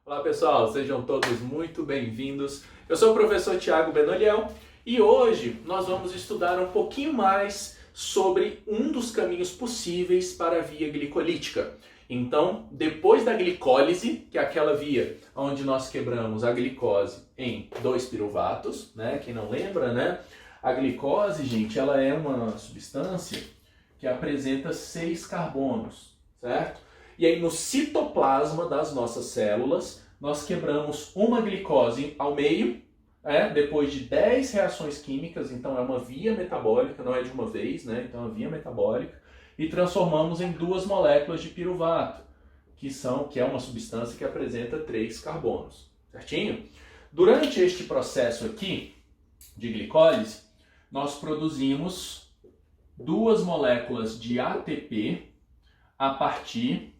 Olá pessoal, sejam todos muito bem-vindos. Eu sou o professor Tiago Benoliel e hoje nós vamos estudar um pouquinho mais sobre um dos caminhos possíveis para a via glicolítica. Então, depois da glicólise, que é aquela via onde nós quebramos a glicose em 2-piruvatos, né? Quem não lembra, né? A glicose, gente, ela é uma substância que apresenta 6 carbonos, certo? E aí no citoplasma das nossas células, nós quebramos uma glicose ao meio, depois de 10 reações químicas, então é uma via metabólica, não é de uma vez, né? Então é uma via metabólica, e transformamos em 2 moléculas de piruvato, que é uma substância que apresenta 3 carbonos, certinho? Durante este processo aqui de glicólise, nós produzimos 2 moléculas de ATP a partir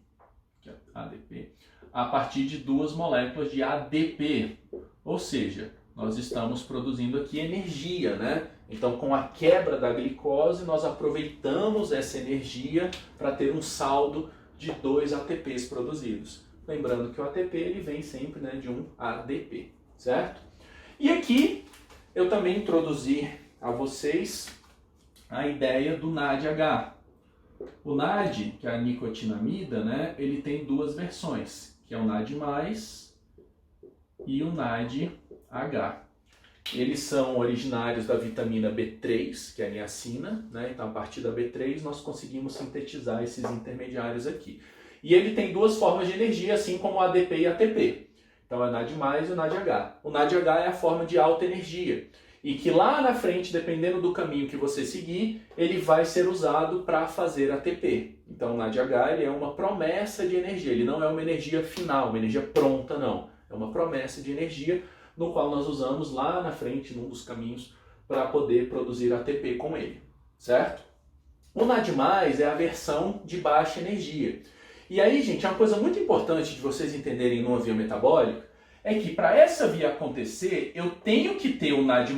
de 2 moléculas de ADP, ou seja, nós estamos produzindo aqui energia, né? Então, com a quebra da glicose, nós aproveitamos essa energia para ter um saldo de 2 ATPs produzidos. Lembrando que o ATP ele vem sempre, né, de um ADP, certo? E aqui eu também introduzi a vocês a ideia do NADH. O NAD, que é a nicotinamida, né, ele tem 2 versões, que é o NAD+, e o NADH. Eles são originários da vitamina B3, que é a niacina, né, então a partir da B3 nós conseguimos sintetizar esses intermediários aqui. E ele tem 2 formas de energia, assim como o ADP e ATP. Então é o NAD+, e o NADH. O NADH é a forma de alta energia. E que lá na frente, dependendo do caminho que você seguir, ele vai ser usado para fazer ATP. Então o NADH ele é uma promessa de energia, ele não é uma energia final, uma energia pronta, não. É uma promessa de energia no qual nós usamos lá na frente, num dos caminhos, para poder produzir ATP com ele, certo? O NAD+, é a versão de baixa energia. E aí, gente, é uma coisa muito importante de vocês entenderem numa via metabólica, é que para essa via acontecer, eu tenho que ter o NAD+,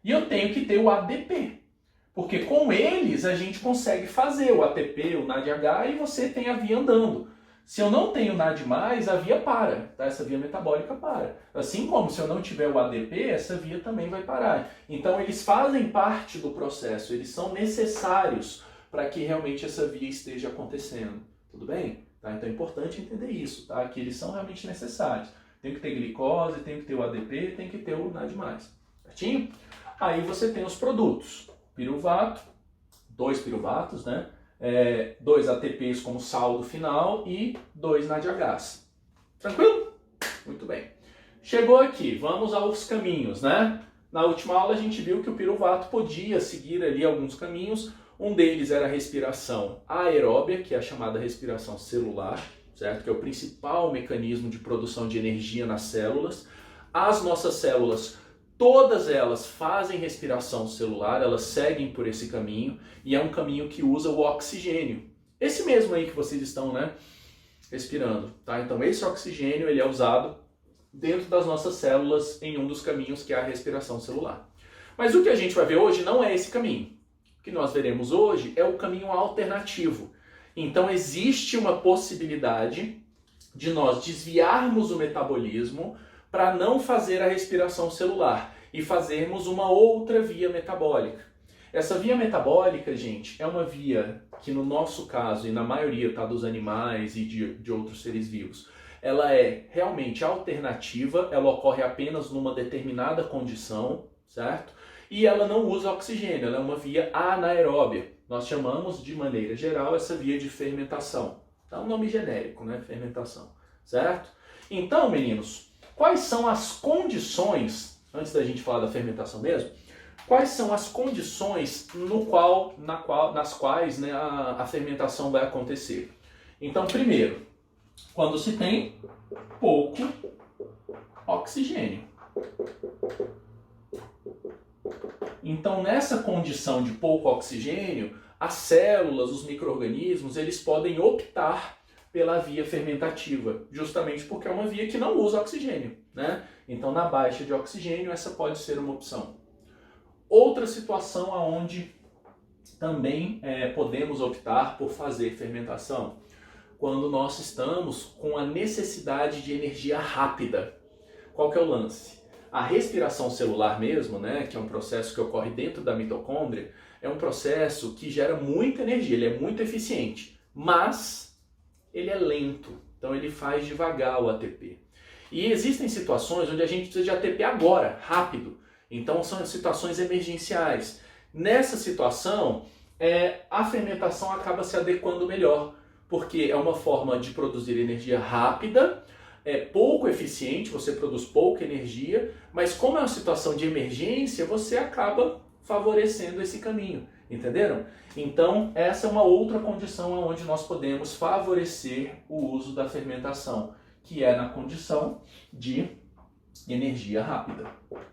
e eu tenho que ter o ADP. Porque com eles a gente consegue fazer o ATP, o NADH, e você tem a via andando. Se eu não tenho NAD+, a via para, tá? Essa via metabólica para. Assim como se eu não tiver o ADP, essa via também vai parar. Então eles fazem parte do processo, eles são necessários para que realmente essa via esteja acontecendo. Tudo bem? Tá? Então é importante entender isso, tá? Que eles são realmente necessários. Tem que ter glicose, tem que ter o ADP, tem que ter o NAD+. Certinho? Aí você tem os produtos. Piruvato, 2 piruvatos, né? 2 ATPs como saldo final e 2 NADHs. Tranquilo? Muito bem. Chegou aqui, vamos aos caminhos, né? Na última aula a gente viu que o piruvato podia seguir ali alguns caminhos. Um deles era a respiração aeróbia, que é a chamada respiração celular, certo? Que é o principal mecanismo de produção de energia nas células. As nossas células, todas elas fazem respiração celular, elas seguem por esse caminho, e é um caminho que usa o oxigênio. Esse mesmo aí que vocês estão, né, respirando, tá? Então esse oxigênio ele é usado dentro das nossas células em um dos caminhos que é a respiração celular. Mas o que a gente vai ver hoje não é esse caminho. O que nós veremos hoje é o caminho alternativo. Então existe uma possibilidade de nós desviarmos o metabolismo para não fazer a respiração celular e fazermos uma outra via metabólica. Essa via metabólica, gente, é uma via que no nosso caso e na maioria dos animais e de outros seres vivos, ela é realmente alternativa, ela ocorre apenas numa determinada condição, certo? E ela não usa oxigênio, ela é uma via anaeróbia. Nós chamamos, de maneira geral, essa via de fermentação. É um nome genérico, né? Fermentação, certo? Então, meninos, quais são as condições, antes da gente falar da fermentação mesmo, quais são as condições nas quais, né, a fermentação vai acontecer? Então, primeiro, quando se tem pouco oxigênio. Então, nessa condição de pouco oxigênio, as células, os micro-organismos, eles podem optar pela via fermentativa, justamente porque é uma via que não usa oxigênio, né? Então, na baixa de oxigênio, essa pode ser uma opção. Outra situação onde também podemos optar por fazer fermentação. quando nós estamos com a necessidade de energia rápida. Qual que é o lance? A respiração celular mesmo, né, que é um processo que ocorre dentro da mitocôndria, é um processo que gera muita energia, ele é muito eficiente, mas ele é lento, então ele faz devagar o ATP. E existem situações onde a gente precisa de ATP agora, rápido, então são situações emergenciais. Nessa situação, a fermentação acaba se adequando melhor, porque é uma forma de produzir energia rápida, é pouco eficiente, você produz pouca energia, mas como é uma situação de emergência, você acaba favorecendo esse caminho, entenderam? Então, essa é uma outra condição onde nós podemos favorecer o uso da fermentação, que é na condição de energia rápida,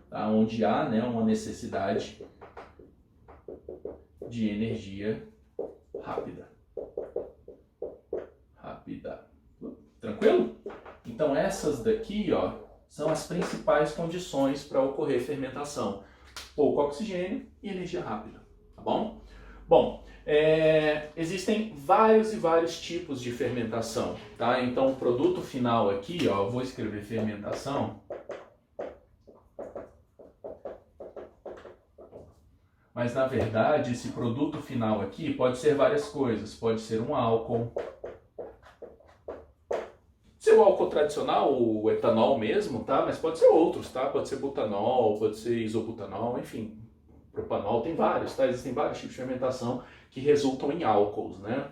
tá? Onde há, né, uma necessidade de energia rápida. Tranquilo? Então essas daqui, ó, são as principais condições para ocorrer fermentação. Pouco oxigênio e energia rápida, tá bom? Bom, existem vários e vários tipos de fermentação, tá? Então o produto final aqui, ó, eu vou escrever fermentação. Mas na verdade esse produto final aqui pode ser várias coisas, pode ser um álcool, o álcool tradicional, o etanol mesmo, tá? Mas pode ser outros, tá? Pode ser butanol, pode ser isobutanol, enfim, propanol, tem vários, tá? Existem vários tipos de fermentação que resultam em álcools, né?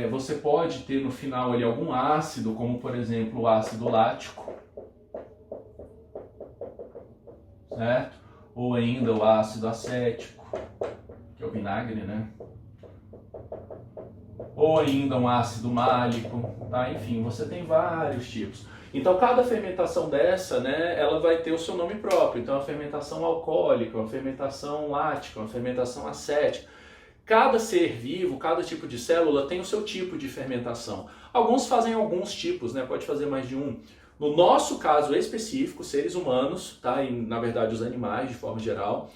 Você pode ter no final ali algum ácido, como por exemplo o ácido lático, certo? Ou ainda o ácido acético, que é o vinagre, né? Ou ainda um ácido málico, tá? Enfim, você tem vários tipos. Então, cada fermentação dessa, né, ela vai ter o seu nome próprio. Então, a fermentação alcoólica, uma fermentação lática, uma fermentação acética. Cada ser vivo, cada tipo de célula tem o seu tipo de fermentação. Alguns fazem alguns tipos, né? Pode fazer mais de um. No nosso caso específico, seres humanos, tá? E na verdade os animais de forma geral,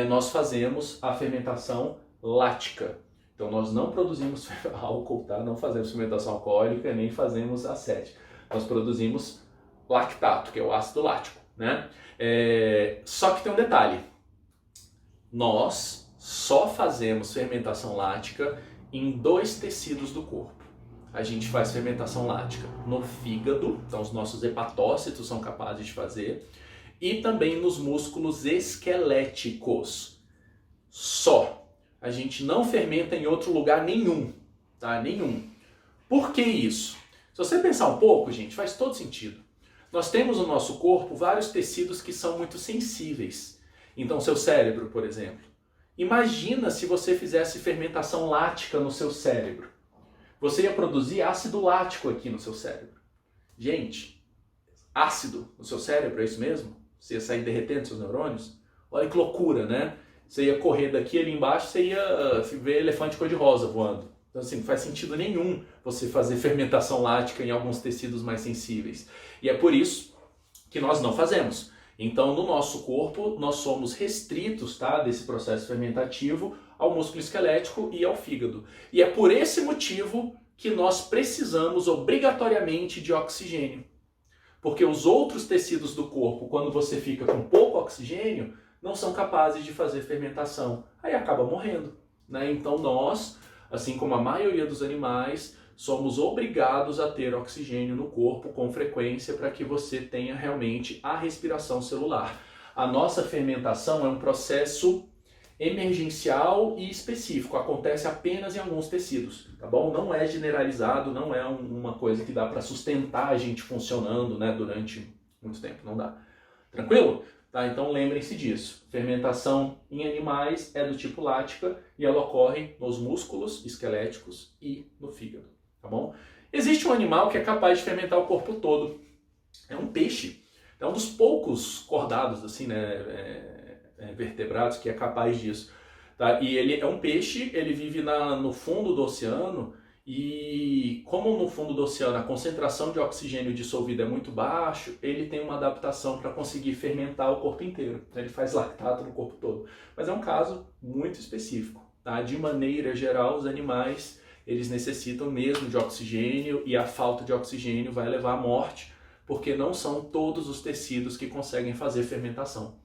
nós fazemos a fermentação lática. Então nós não produzimos álcool, tá? Não fazemos fermentação alcoólica, nem fazemos acética. Nós produzimos lactato, que é o ácido lático, né? Só que tem um detalhe. Nós só fazemos fermentação lática em 2 tecidos do corpo. A gente faz fermentação lática no fígado, então os nossos hepatócitos são capazes de fazer, e também nos músculos esqueléticos. Só. A gente não fermenta em outro lugar nenhum, tá? Nenhum. Por que isso? Se você pensar um pouco, gente, faz todo sentido. Nós temos no nosso corpo vários tecidos que são muito sensíveis. Então, seu cérebro, por exemplo. Imagina se você fizesse fermentação lática no seu cérebro. Você ia produzir ácido lático aqui no seu cérebro. Gente, ácido no seu cérebro, é isso mesmo? Você ia sair derretendo seus neurônios? Olha que loucura, né? Você ia correr daqui ali embaixo, você ia ver elefante cor-de-rosa voando. Então assim, não faz sentido nenhum você fazer fermentação lática em alguns tecidos mais sensíveis. E é por isso que nós não fazemos. Então no nosso corpo nós somos restritos, tá, desse processo fermentativo ao músculo esquelético e ao fígado. E é por esse motivo que nós precisamos obrigatoriamente de oxigênio. Porque os outros tecidos do corpo, quando você fica com pouco oxigênio, não são capazes de fazer fermentação. Aí acaba morrendo, né? Então nós, assim como a maioria dos animais, somos obrigados a ter oxigênio no corpo com frequência para que você tenha realmente a respiração celular. A nossa fermentação é um processo emergencial e específico, acontece apenas em alguns tecidos, tá bom? Não é generalizado, não é uma coisa que dá para sustentar a gente funcionando, né, durante muito tempo, não dá. Tranquilo? Tá, então lembrem-se disso. Fermentação em animais é do tipo lática e ela ocorre nos músculos esqueléticos e no fígado, tá bom? Existe um animal que é capaz de fermentar o corpo todo. É um peixe. É um dos poucos cordados, assim, né, vertebrados que é capaz disso. Tá? E ele é um peixe, ele vive no fundo do oceano. E como no fundo do oceano a concentração de oxigênio dissolvido é muito baixo, ele tem uma adaptação para conseguir fermentar o corpo inteiro. Então ele faz lactato no corpo todo. Mas é um caso muito específico. Tá? De maneira geral, os animais eles necessitam mesmo de oxigênio e a falta de oxigênio vai levar à morte, porque não são todos os tecidos que conseguem fazer fermentação.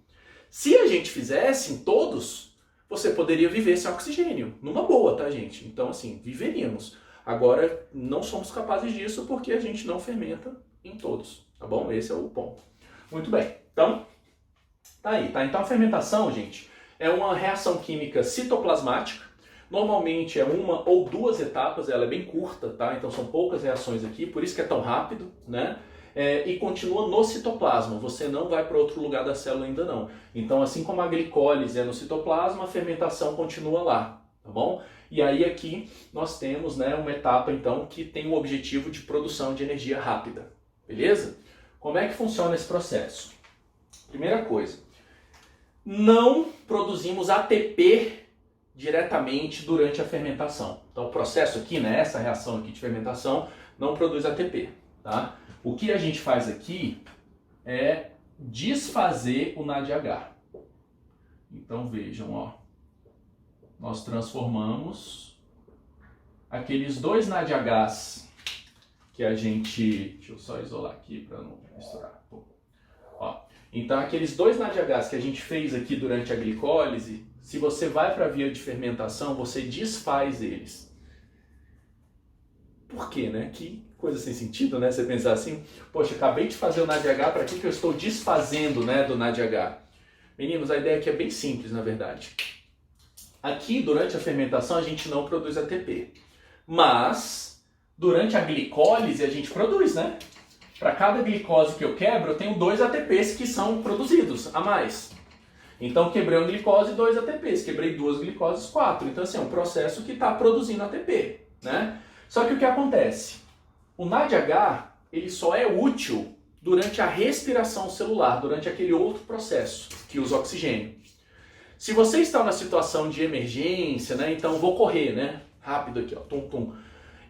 Se a gente fizesse em todos, você poderia viver sem oxigênio, numa boa, tá, gente? Então, assim, viveríamos. Agora, não somos capazes disso porque a gente não fermenta em todos, tá bom? Esse é o ponto. Muito bem, então, tá aí, tá? Então, a fermentação, gente, é uma reação química citoplasmática. Normalmente é uma ou duas etapas, ela é bem curta, tá? Então, são poucas reações aqui, por isso que é tão rápido, né? E continua no citoplasma, você não vai para outro lugar da célula ainda não. Então, assim como a glicólise é no citoplasma, a fermentação continua lá, tá bom? E aí aqui nós temos, né, uma etapa então que tem o objetivo de produção de energia rápida, beleza? Como é que funciona esse processo? Primeira coisa, não produzimos ATP diretamente durante a fermentação. Então o processo aqui, né, essa reação aqui de fermentação não produz ATP, tá? O que a gente faz aqui é desfazer o NADH. Então vejam, ó, nós transformamos aqueles dois NADHs que a gente... Deixa eu só isolar aqui para não misturar. Ó, então aqueles dois NADHs que a gente fez aqui durante a glicólise, se você vai para a via de fermentação, você desfaz eles. Por quê, né? Que coisa sem sentido, né? Você pensar assim, poxa, acabei de fazer o NADH, para que eu estou desfazendo, né, do NADH? Meninos, a ideia aqui é bem simples, na verdade. Aqui, durante a fermentação, a gente não produz ATP. Mas, durante a glicólise, a gente produz, né? Para cada glicose que eu quebro, eu tenho 2 ATPs que são produzidos a mais. Então, quebrei uma glicose, 2 ATPs. Quebrei 2 glicoses, 4. Então, assim, é um processo que está produzindo ATP, né? Só que o que acontece? O NADH, ele só é útil durante a respiração celular, durante aquele outro processo que usa oxigênio. Se você está na situação de emergência, né? Então vou correr, né? Rápido aqui, ó, tum, tum.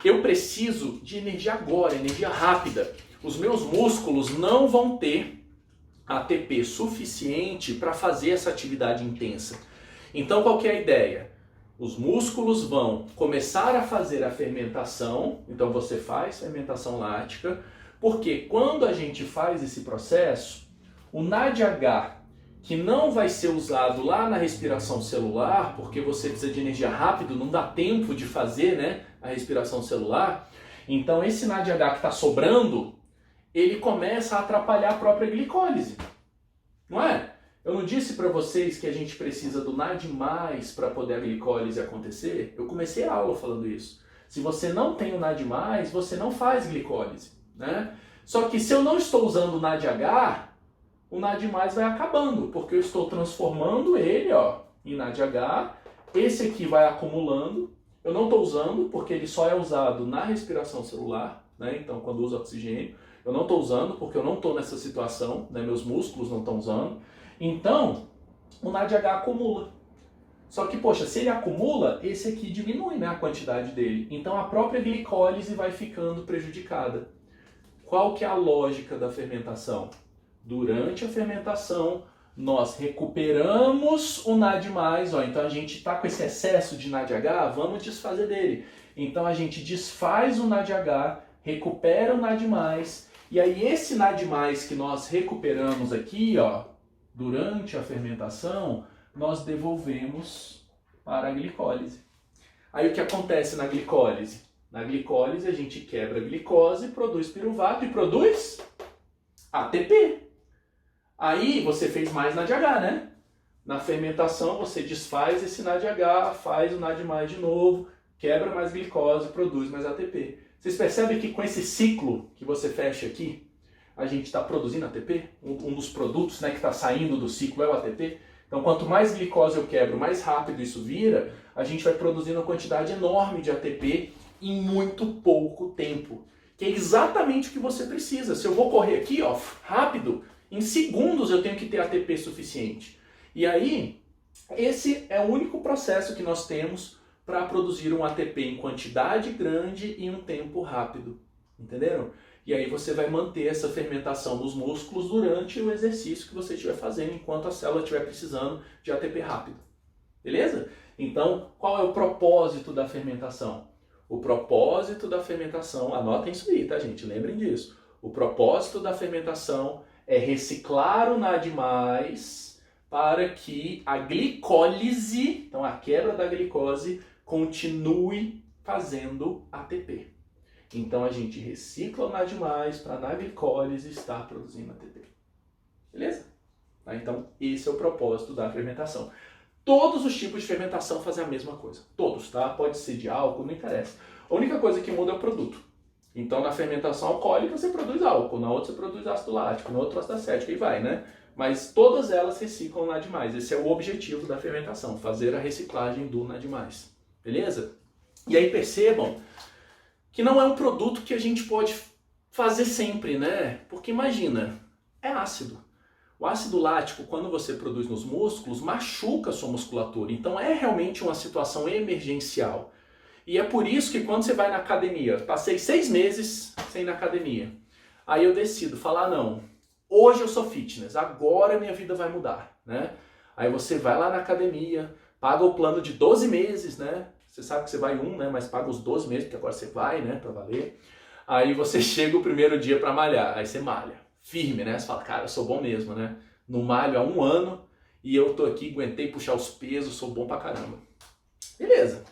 Eu preciso de energia agora, energia rápida. Os meus músculos não vão ter ATP suficiente para fazer essa atividade intensa. Então qual que é a ideia? Os músculos vão começar a fazer a fermentação, então você faz fermentação lática, porque quando a gente faz esse processo, o NADH, que não vai ser usado lá na respiração celular, porque você precisa de energia rápido, não dá tempo de fazer, né, a respiração celular, então esse NADH que está sobrando, ele começa a atrapalhar a própria glicólise, não é? Eu não disse para vocês que a gente precisa do NAD+, para poder a glicólise acontecer? Eu comecei a aula falando isso. Se você não tem o NAD+, você não faz glicólise, né? Só que se eu não estou usando o NADH, o NAD+ vai acabando, porque eu estou transformando ele, ó, em NADH. Esse aqui vai acumulando. Eu não estou usando, porque ele só é usado na respiração celular, né? Então, quando usa oxigênio. Eu não estou usando, porque eu não estou nessa situação, né? Meus músculos não estão usando. Então, o NADH acumula. Só que, poxa, se ele acumula, esse aqui diminui, né, a quantidade dele. Então, a própria glicólise vai ficando prejudicada. Qual que é a lógica da fermentação? Durante a fermentação, nós recuperamos o NAD+, ó, então a gente está com esse excesso de NADH, vamos desfazer dele. Então, a gente desfaz o NADH, recupera o NAD+, e aí esse NAD+, que nós recuperamos aqui, ó, durante a fermentação, nós devolvemos para a glicólise. Aí o que acontece na glicólise? Na glicólise a gente quebra a glicose, produz piruvato e produz ATP. Aí você fez mais NADH, né? Na fermentação você desfaz esse NADH, faz o NAD+ de novo, quebra mais glicose, produz mais ATP. Vocês percebem que com esse ciclo que você fecha aqui, a gente está produzindo ATP? Um dos produtos, né, que está saindo do ciclo é o ATP. Então, quanto mais glicose eu quebro, mais rápido isso vira, a gente vai produzindo uma quantidade enorme de ATP em muito pouco tempo. Que é exatamente o que você precisa. Se eu vou correr aqui, ó, rápido, em segundos eu tenho que ter ATP suficiente. E aí, esse é o único processo que nós temos para produzir um ATP em quantidade grande e em um tempo rápido. Entenderam? E aí você vai manter essa fermentação nos músculos durante o exercício que você estiver fazendo, enquanto a célula estiver precisando de ATP rápido. Beleza? Então, qual é o propósito da fermentação? O propósito da fermentação, anotem isso aí, tá, gente? Lembrem disso. O propósito da fermentação é reciclar o NAD+, para que a glicólise, então a quebra da glicose, continue fazendo ATP. Então a gente recicla o NAD+, para na glicólise estar produzindo ATP. Beleza? Então esse é o propósito da fermentação. Todos os tipos de fermentação fazem a mesma coisa. Todos, tá? Pode ser de álcool, não interessa. A única coisa que muda é o produto. Então, na fermentação alcoólica você produz álcool, na outra você produz ácido lático, na outra ácido acético, e vai, né? Mas todas elas reciclam o NAD+. Esse é o objetivo da fermentação, fazer a reciclagem do NAD+. Beleza? E aí percebam que não é um produto que a gente pode fazer sempre, né? Porque imagina, é ácido. O ácido lático, quando você produz nos músculos, machuca a sua musculatura. Então é realmente uma situação emergencial. E é por isso que quando você vai na academia, passei 6 meses sem ir na academia. Aí eu decido falar, não, hoje eu sou fitness, agora minha vida vai mudar, né? Aí você vai lá na academia, paga o plano de 12 meses, né? Você sabe que você vai né? Mas paga os 12 meses, porque agora você vai, né? Pra valer. Aí você chega o primeiro dia pra malhar, aí você malha. Firme, né? Você fala, cara, eu sou bom mesmo, né? No malho há 1 ano e eu tô aqui, aguentei puxar os pesos, sou bom pra caramba. Beleza.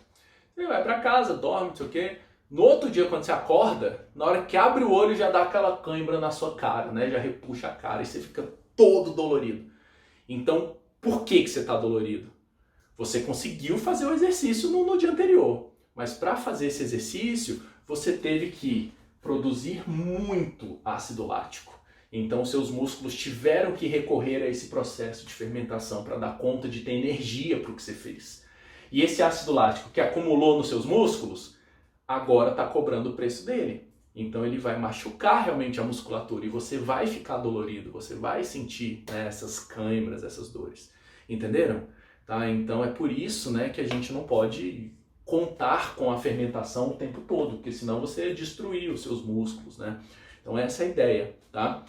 Você vai pra casa, dorme, não sei o quê. No outro dia, quando você acorda, na hora que abre o olho, já dá aquela cãibra na sua cara, né? Já repuxa a cara e você fica todo dolorido. Então, por que você tá dolorido? Você conseguiu fazer o exercício no dia anterior. Mas para fazer esse exercício, você teve que produzir muito ácido lático. Então seus músculos tiveram que recorrer a esse processo de fermentação para dar conta de ter energia para o que você fez. E esse ácido lático que acumulou nos seus músculos, agora está cobrando o preço dele. Então ele vai machucar realmente a musculatura e você vai ficar dolorido, você vai sentir, né, essas cãibras, essas dores. Entenderam? Tá? Então é por isso, né, que a gente não pode contar com a fermentação o tempo todo, porque senão você destruir os seus músculos, né? Então essa é a ideia, tá?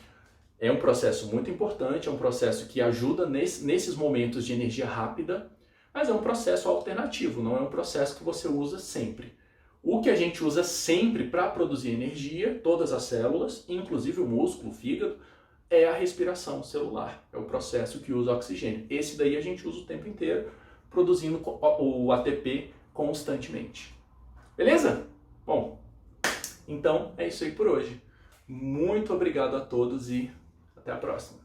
É um processo muito importante, é um processo que ajuda nesses momentos de energia rápida, mas é um processo alternativo, não é um processo que você usa sempre. O que a gente usa sempre para produzir energia, todas as células, inclusive o músculo, o fígado, é a respiração celular, é o processo que usa oxigênio. Esse daí a gente usa o tempo inteiro, produzindo o ATP constantemente. Beleza? Bom, então é isso aí por hoje. Muito obrigado a todos e até a próxima.